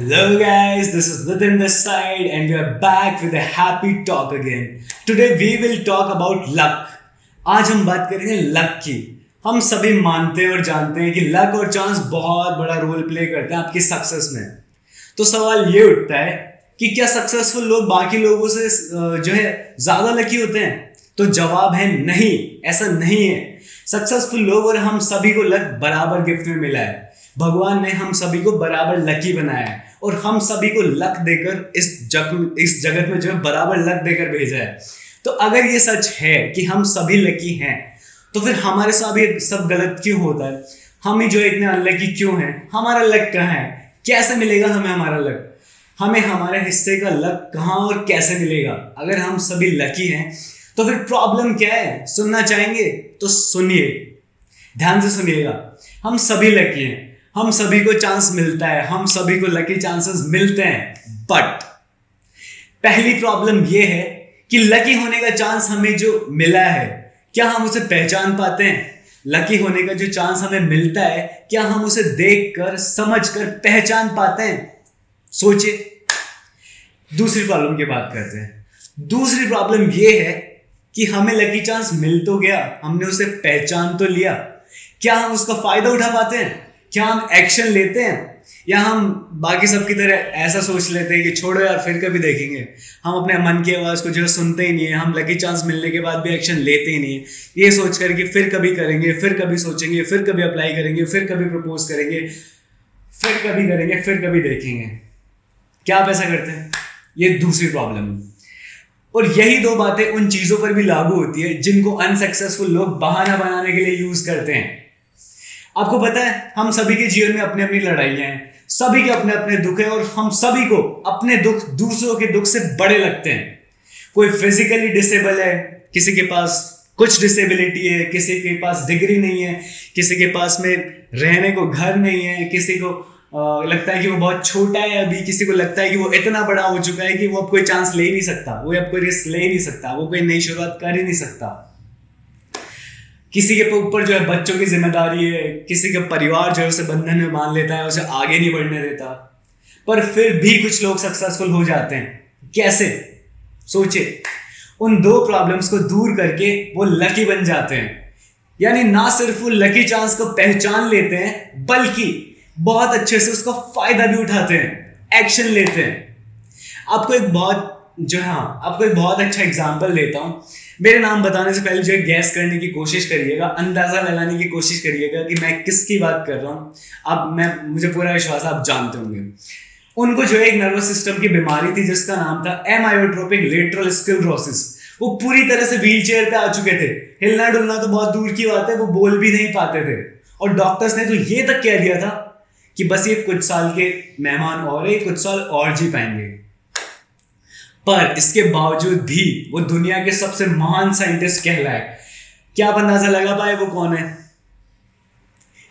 Hello guys, this is Nitin this side and we are back with a happy talk again. Today we will talk about luck. आज हम बात करेंगे luck की. हम सभी मानते हैं और जानते हैं कि लक और चांस बहुत बड़ा रोल प्ले करते हैं आपकी सक्सेस में. तो सवाल ये उठता है कि क्या सक्सेसफुल लोग बाकी लोगों से जो है ज्यादा लकी होते हैं? तो जवाब है नहीं, ऐसा नहीं है. सक्सेसफुल लोग और हम सभी को लक बराबर गिफ्ट में मिला है. भगवान ने हम सभी को बराबर लकी बनाया है और हम सभी को लक देकर इस जगत में जो है बराबर लक देकर भेजा है. तो अगर ये सच है कि हम सभी लकी हैं, तो फिर हमारे साथ ये सब गलत क्यों होता है? हम ही जो इतने अनलकी क्यों हैं? हमारा लक कहाँ है? कैसे मिलेगा हमें हमारा लक? हमें हमारे हिस्से का लक कहाँ और कैसे मिलेगा? अगर हम सभी लकी हैं तो फिर प्रॉब्लम क्या है? सुनना चाहेंगे तो सुनिए, ध्यान से सुनिएगा. हम सभी लकी हैं, हम सभी को चांस मिलता है, हम सभी को लकी चांसेस मिलते हैं. बट पहली प्रॉब्लम यह है कि लकी होने का चांस हमें जो मिला है, क्या हम उसे पहचान पाते हैं? लकी होने का जो चांस हमें मिलता है, क्या हम उसे देखकर, समझकर, पहचान पाते हैं? सोचिए. दूसरी प्रॉब्लम की बात करते हैं. दूसरी प्रॉब्लम यह है कि हमें लकी चांस मिल तो गया, हमने उसे पहचान तो लिया, क्या हम उसका फायदा उठा पाते हैं? क्या हम एक्शन लेते हैं? या हम बाकी सबकी तरह ऐसा सोच लेते हैं कि छोड़ो यार, फिर कभी देखेंगे. हम अपने मन की आवाज़ को जो सुनते ही नहीं है, हम लकी चांस मिलने के बाद भी एक्शन लेते ही नहीं है, ये सोच कर कि फिर कभी करेंगे, फिर कभी सोचेंगे, फिर कभी अप्लाई करेंगे, फिर कभी प्रपोज करेंगे, फिर कभी करेंगे, फिर कभी देखेंगे. क्या आप ऐसा करते हैं? ये दूसरी प्रॉब्लम है. और यही दो बातें उन चीज़ों पर भी लागू होती है जिनको अनसक्सेसफुल लोग बहाना बनाने के लिए यूज़ करते हैं. आपको पता है, हम सभी के जीवन में अपनी अपनी लड़ाइयां हैं, सभी के अपने अपने दुख है और हम सभी को अपने दुख दूसरों के दुख से बड़े लगते हैं. कोई फिजिकली डिसेबल है, किसी के पास कुछ डिसेबिलिटी है, किसी के पास डिग्री नहीं है, किसी के पास में रहने को घर नहीं है, किसी को लगता है कि वो बहुत छोटा है अभी, किसी को लगता है कि वो इतना बड़ा हो चुका है कि वो अब कोई चांस ले ही नहीं सकता, वो अब कोई रिस्क ले ही नहीं सकता, वो कोई नई शुरुआत कर ही नहीं सकता. किसी के ऊपर जो है बच्चों की जिम्मेदारी है, किसी का परिवार जो है उसे बंधन में मान लेता है, उसे आगे नहीं बढ़ने देता. पर फिर भी कुछ लोग सक्सेसफुल हो जाते हैं. कैसे? सोचिए. उन दो प्रॉब्लम्स को दूर करके वो लकी बन जाते हैं. यानी ना सिर्फ वो लकी चांस को पहचान लेते हैं, बल्कि बहुत अच्छे से उसका फायदा भी उठाते हैं, एक्शन लेते हैं. आपको एक बहुत अच्छा एग्जाम्पल देता हूं. मेरे नाम बताने से पहले जो है गैस करने की कोशिश करिएगा, अंदाजा लगाने की कोशिश करिएगा कि मैं किसकी बात कर रहा हूं. अब मुझे पूरा विश्वास है आप जानते होंगे. उनको जो है एक नर्वस सिस्टम की बीमारी थी जिसका नाम था एमायोट्रोपिक लेटरल स्क्लेरोसिस. वो पूरी तरह से व्हील चेयर पे आ चुके थे, हिलना डुलना तो बहुत दूर की बात है, वो बोल भी नहीं पाते थे. और डॉक्टर्स ने तो ये तक कह दिया था कि बस ये कुछ साल के मेहमान और है, कुछ साल और जी पाएंगे. पर इसके बावजूद भी वो दुनिया के सबसे महान साइंटिस्ट कहलाए. क्या आप अंदाजा लगा पाए वो कौन है?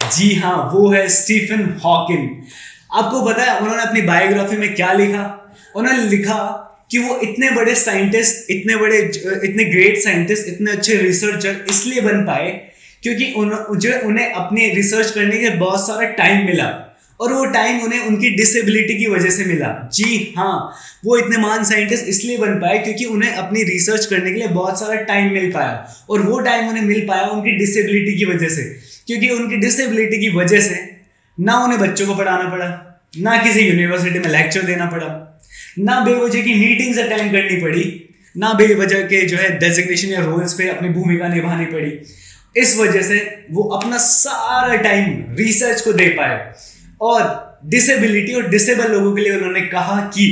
जी हाँ, वो है स्टीफन हॉकिंग. आपको पता है उन्होंने अपनी बायोग्राफी में क्या लिखा? उन्होंने लिखा कि वो इतने बड़े साइंटिस्ट, इतने ग्रेट साइंटिस्ट, इतने अच्छे रिसर्चर इसलिए बन पाए क्योंकि उन्हें अपने रिसर्च करने के बहुत सारा टाइम मिला, और वो टाइम उन्हें उनकी डिसेबिलिटी की वजह से मिला. जी हाँ, वो इतने महान साइंटिस्ट इसलिए बन पाए क्योंकि उन्हें अपनी रिसर्च करने के लिए बहुत सारा टाइम मिल पाया, और वो टाइम उन्हें मिल पाया उनकी डिसेबिलिटी की वजह से. क्योंकि उनकी डिसेबिलिटी की वजह से ना उन्हें बच्चों को पढ़ाना पड़ा, ना किसी यूनिवर्सिटी में लेक्चर देना पड़ा, ना बेवजह की मीटिंग्स अटेंड करनी पड़ी, ना बेवजह के जो है डेजिग्नेशन या रोल्स पे अपनी भूमिका निभानी पड़ी. इस वजह से वो अपना सारा टाइम रिसर्च को दे पाए. और डिसेबिलिटी और डिसेबल लोगों के लिए उन्होंने कहा कि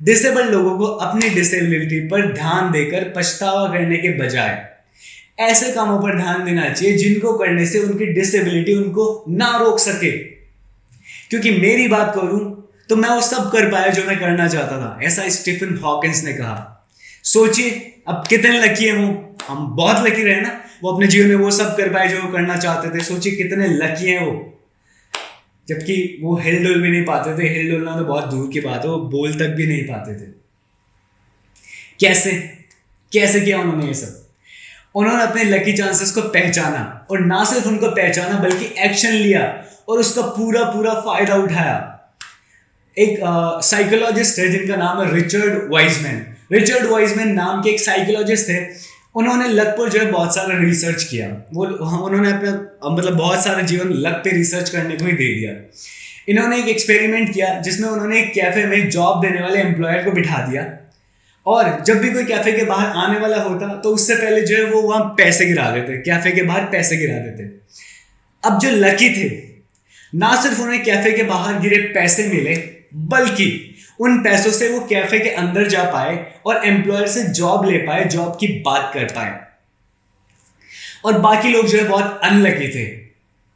डिसेबल लोगों को अपनी डिसेबिलिटी पर ध्यान देकर पछतावा करने के बजाय ऐसे कामों पर ध्यान देना चाहिए जिनको करने से उनकी डिसेबिलिटी उनको ना रोक सके. क्योंकि मेरी बात करूं तो मैं वो सब कर पाया जो मैं करना चाहता था, ऐसा स्टीफन हॉकिंस ने कहा. सोचिए अब कितने लकी है वो. हम बहुत लकी रहे ना, वो अपने जीवन में वो सब कर पाए जो वो करना चाहते थे. सोचिए कितने लकी हैं वो, जबकि वो हिल डुल भी नहीं पाते थे. हिल डुलना तो बहुत दूर की बात है, वो बोल तक भी नहीं पाते थे. कैसे किया उन्होंने ये सब? उन्होंने अपने लकी चांसेस को पहचाना, और ना सिर्फ उनको पहचाना बल्कि एक्शन लिया और उसका पूरा पूरा फायदा उठाया. एक साइकोलॉजिस्ट है जिनका नाम है रिचर्ड वाइजमैन। रिचर्ड वाइजमैन नाम के एक साइकोलॉजिस्ट थे। उन्होंने लक पर जो है बहुत सारा रिसर्च किया। उन्होंने अपना मतलब बहुत सारा जीवन लक पे रिसर्च करने को ही दे दिया। इन्होंने एक एक्सपेरिमेंट किया जिसमें उन्होंने एक कैफे में जॉब देने वाले एम्प्लॉयर को बिठा दिया, और जब भी कोई कैफे के बाहर आने वाला होता तो उससे पहले जो है वो वहां पैसे गिरा देते, कैफे के बाहर पैसे गिरा देते। अब जो लकी थे, ना सिर्फ उन्हें कैफे के बाहर गिरे पैसे मिले, बल्कि उन पैसों से वो कैफे के अंदर जा पाए और एम्प्लॉयर से जॉब ले पाए, जॉब की बात कर पाए। और बाकी लोग जो है बहुत अनलकी थे।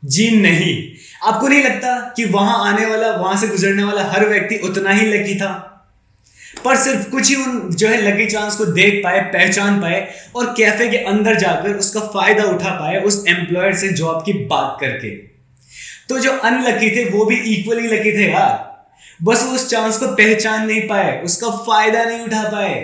जी नहीं, आपको नहीं लगता कि वहां आने वाला, वहां से गुजरने वाला हर व्यक्ति उतना ही लकी था? पर सिर्फ कुछ ही उन जो है लकी चांस को देख पाए, पहचान पाए और कैफे के अंदर जाकर उसका फायदा उठा पाए उस एम्प्लॉयर से जॉब की बात करके। तो जो अनलकी थे वो भी इक्वली लकी थे यार, बस वो उस चांस को पहचान नहीं पाए, उसका फायदा नहीं उठा पाए।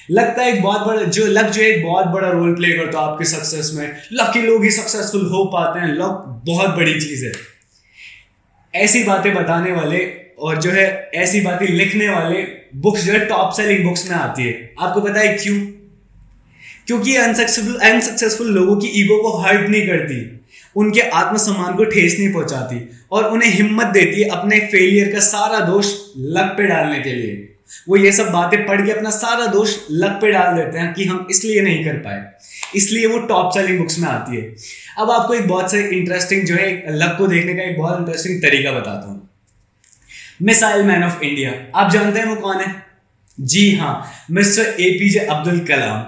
लगता है एक बहुत बड़ा जो लक जो है एक बहुत बड़ा रोल प्ले करता है आपके सक्सेस में। लकी लोग ही सक्सेसफुल हो पाते हैं। लक बहुत बड़ी चीज है। ऐसी बातें बताने वाले और जो है ऐसी बातें लिखने वाले बुक्स जो है टॉप सेलिंग बुक्स में आती है। आपको पता है क्यों? क्योंकि अनसक्सेसफुल लोगों की ईगो को हर्ट नहीं करती, उनके आत्मसम्मान को ठेस नहीं पहुंचाती और उन्हें हिम्मत देती है अपने फेलियर का सारा दोष लक पे डालने के लिए। वो ये सब बातें पढ़ के अपना सारा दोष लक पे डाल देते हैं कि हम इसलिए नहीं कर पाए, इसलिए वो टॉप सेलिंग बुक्स में आती है। अब आपको एक बहुत से इंटरेस्टिंग जो है लक को देखने का एक बहुत इंटरेस्टिंग तरीका बताता हूँ। मिसाइल मैन ऑफ इंडिया, आप जानते हैं वो कौन है? जी हाँ, मिस्टर एपीजे अब्दुल कलाम।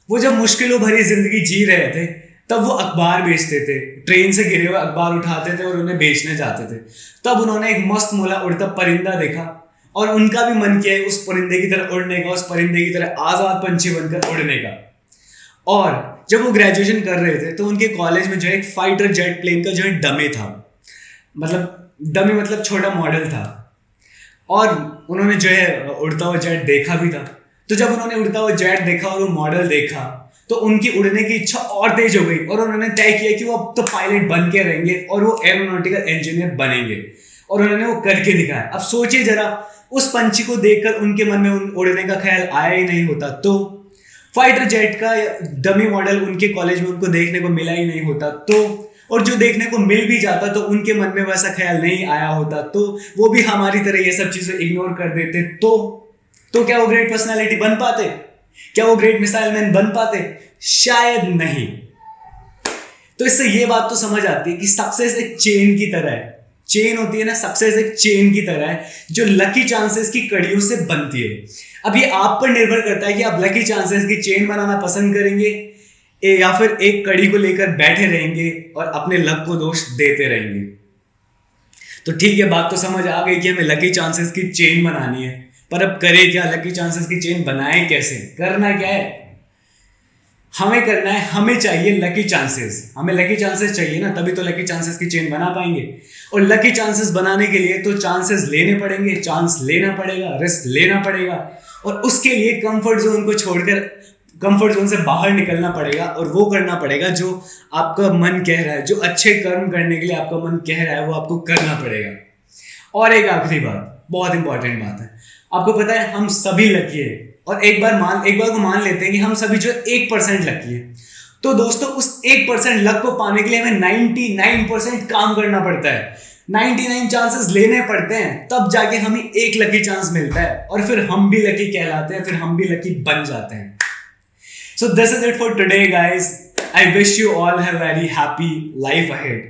वो जब मुश्किलों भरी जिंदगी जी रहे थे तब वो अखबार बेचते थे, ट्रेन से गिरे हुए अखबार उठाते थे और उन्हें बेचने जाते थे। तब उन्होंने एक मस्त मोला उड़ता परिंदा देखा और उनका भी मन किया उस परिंदे की तरह उड़ने का, उस परिंदे की तरह आजाद पंछी बनकर उड़ने का। और जब वो ग्रेजुएशन कर रहे थे तो उनके कॉलेज में जो है एक फाइटर जेट प्लेन का जो है डमी था, मतलब छोटा मॉडल था, और उन्होंने जो है उड़ता हुआ जेट देखा भी था। तो जब उन्होंने उड़ता हुआ जेट देखा और वो मॉडल देखा तो उनकी उड़ने की इच्छा और तेज हो गई और उन्होंने तय किया कि वो अब तो पायलट बन के रहेंगे और वो एरोनॉटिकल इंजीनियर बनेंगे, और उन्होंने वो करके दिखाया। अब सोचिए जरा, उस पंछी को देखकर उनके मन में उड़ने का ख्याल आया ही नहीं होता तो, फाइटर जेट का डमी मॉडल उनके कॉलेज में उनको देखने को मिला ही नहीं होता तो, और जो देखने को मिल भी जाता तो उनके मन में वैसा ख्याल नहीं आया होता तो, वो भी हमारी तरह ये सब चीजें इग्नोर कर देते तो क्या वो ग्रेट पर्सनालिटी बन पाते? क्या वो ग्रेट मिसाइल मैन बन पाते? शायद नहीं। तो इससे ये बात तो समझ आती है कि सक्सेस एक चेन की तरह है। चेन होती है ना, सक्सेस एक चेन की तरह है जो लकी चांसेस की कड़ियों से बनती है। अब ये आप पर निर्भर करता है कि आप लकी चांसेस की चेन बनाना पसंद करेंगे या फिर एक कड़ी को लेकर बैठे रहेंगे और अपने लक को दोष देते रहेंगे। तो ठीक है, बात तो समझ आ गई कि हमें लकी चांसेस की चेन बनानी है, पर अब करें क्या? लकी चांसेस की चेन बनाए कैसे? करना क्या है? हमें करना है, हमें चाहिए लकी चांसेस। हमें लकी चांसेस चाहिए ना, तभी तो लकी चांसेस की चेन बना पाएंगे। और लकी चांसेस बनाने के लिए तो चांसेस लेने पड़ेंगे, चांस लेना पड़ेगा, रिस्क लेना पड़ेगा, और उसके लिए कंफर्ट जोन को छोड़कर कंफर्ट जोन से बाहर निकलना पड़ेगा और वो करना पड़ेगा जो आपका मन कह रहा है, जो अच्छे कर्म करने के लिए आपका मन कह रहा है वो आपको करना पड़ेगा। और एक आखिरी बात, बहुत इंपॉर्टेंट बात है, आपको पता है हम सभी लकी है, और एक बार को मान लेते हैं कि हम सभी जो 1% लकी है, तो दोस्तों उस 1% लक को पाने के लिए हमें 99% काम करना पड़ता है, 99 चांसेस लेने पड़ते हैं, तब जाके हमें एक लकी चांस मिलता है और फिर हम भी लकी कहलाते हैं, फिर हम भी लकी बन जाते हैं। So this is it for today, guys. I wish you all have very happy life ahead.